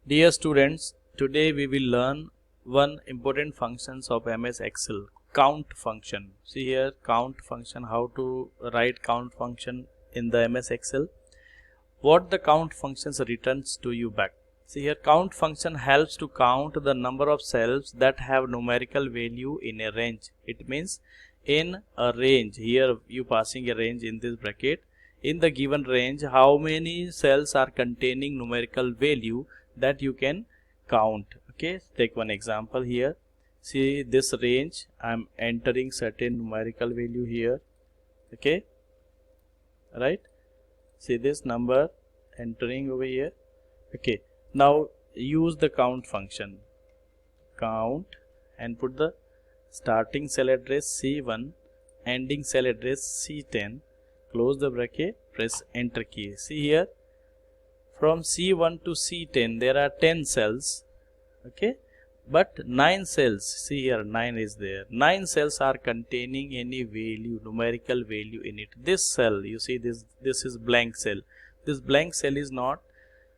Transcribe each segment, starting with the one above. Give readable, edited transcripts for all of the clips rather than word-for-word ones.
Dear students, today we will learn one important functions of MS Excel, count function. See here, count function, how to write count function in the MS Excel. What the count functions returns to you back. See here, count function helps to count the number of cells that have numerical value in a range. It means in a range, here you passing a range in this bracket. In the given range, how many cells are containing numerical value that you can count. Okay, take one example here. See this range, I'm entering certain numerical value here. Okay, right, see this number entering over here. Okay, now use the count function, count, and put the starting cell address C1, ending cell address C10, close the bracket, press enter key. See here, from C1 to C10 there are 10 cells, okay, but 9 cells, see here 9 is there, 9 cells are containing any value, numerical value in it. This cell, you see this is blank cell. This blank cell is not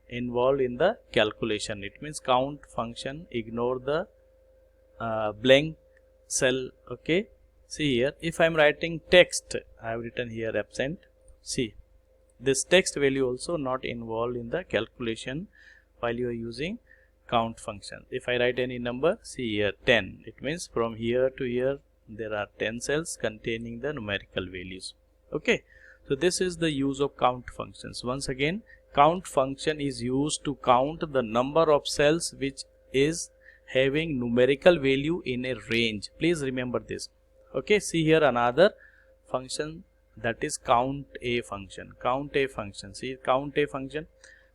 involved in the calculation. It means count function ignore the blank cell. Okay, see here, if I am writing text, I have written here absent. See, this text value also not involved in the calculation while you are using count function. If I write any number, see here 10, it means from here to here there are 10 cells containing the numerical values. Okay, so this is the use of count functions. Once again, count function is used to count the number of cells which is having numerical value in a range. Please remember this. Okay, see here another function, that is count a function. Count a function, see count a function.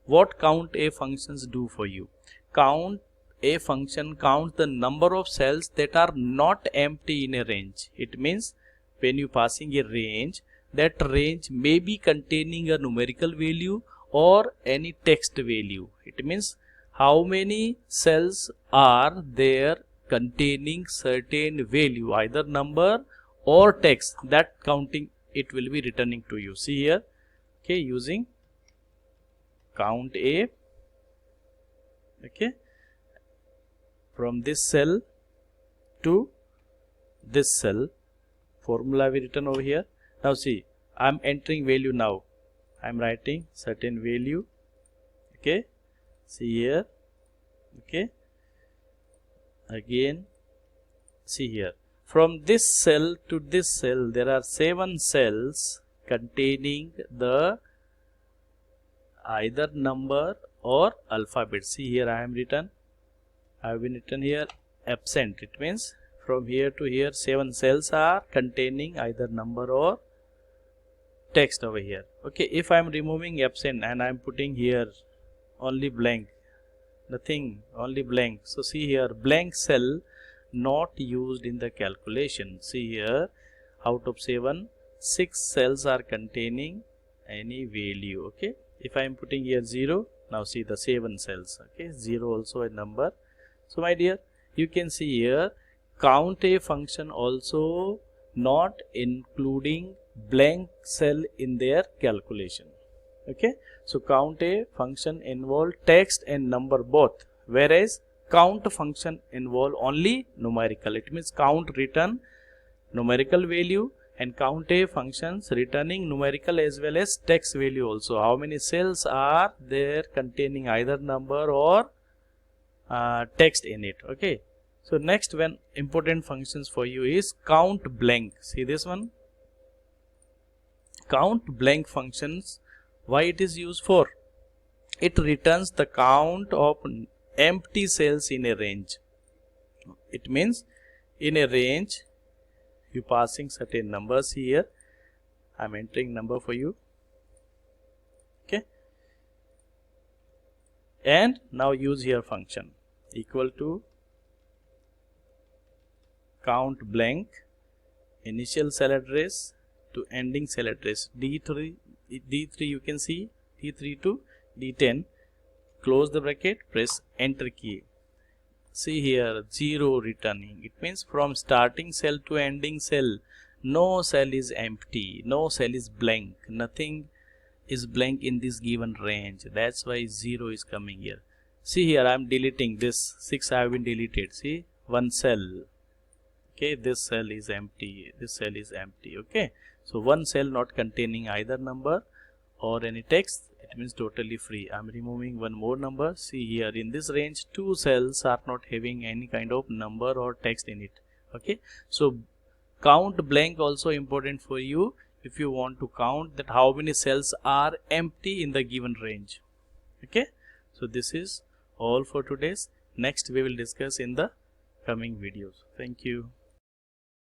What count a functions do for you? Count a function counts the number of cells that are not empty in a range. It means when you passing a range, that range may be containing a numerical value or any text value. It means how many cells are there containing certain value, either number or text, that counting it will be returning to you. See here, okay, using count a, okay, from this cell to this cell, formula we written over here. Now see, I am entering value now, I am writing certain value. Okay, see here, okay, again see here, from this cell to this cell there are 7 cells containing the either number or alphabet. See here, I have been written here absent. It means from here to here 7 cells are containing either number or text over here. Okay, if I am removing absent and I am putting here only blank, nothing, only blank. So see here, blank cell not used in the calculation. See here, out of 7, 6 cells are containing any value. Okay, if I am putting here 0, now see the 7 cells. Okay, 0 also a number. So my dear, you can see here count a function also not including blank cell in their calculation. Okay, so count a function involve text and number both, whereas count function involve only numerical. It means count return numerical value and count a functions returning numerical as well as text value also. How many cells are there containing either number or text in it. Okay, so next one important functions for you is count blank. See this one, count blank functions. Why it is used for? It returns the count of empty cells in a range. It means in a range you passing certain numbers here. I am entering number for you. Okay, and now use here function equal to count blank initial cell address to ending cell address D3 you can see D3 to D10, close the bracket, press enter key. See here 0 returning. It means from starting cell to ending cell no cell is empty, no cell is blank, nothing is blank in this given range. That's why 0 is coming here. See here, I am deleting this 6 have been deleted. See, one cell. Okay, this cell is empty, this cell is empty. Okay, so one cell not containing either number or any text, it means totally free. I am removing one more number. See here, in this range 2 cells are not having any kind of number or text in it. Okay, so count blank also important for you if you want to count that how many cells are empty in the given range. Okay, so this is all for today's. Next we will discuss in the coming videos. Thank you.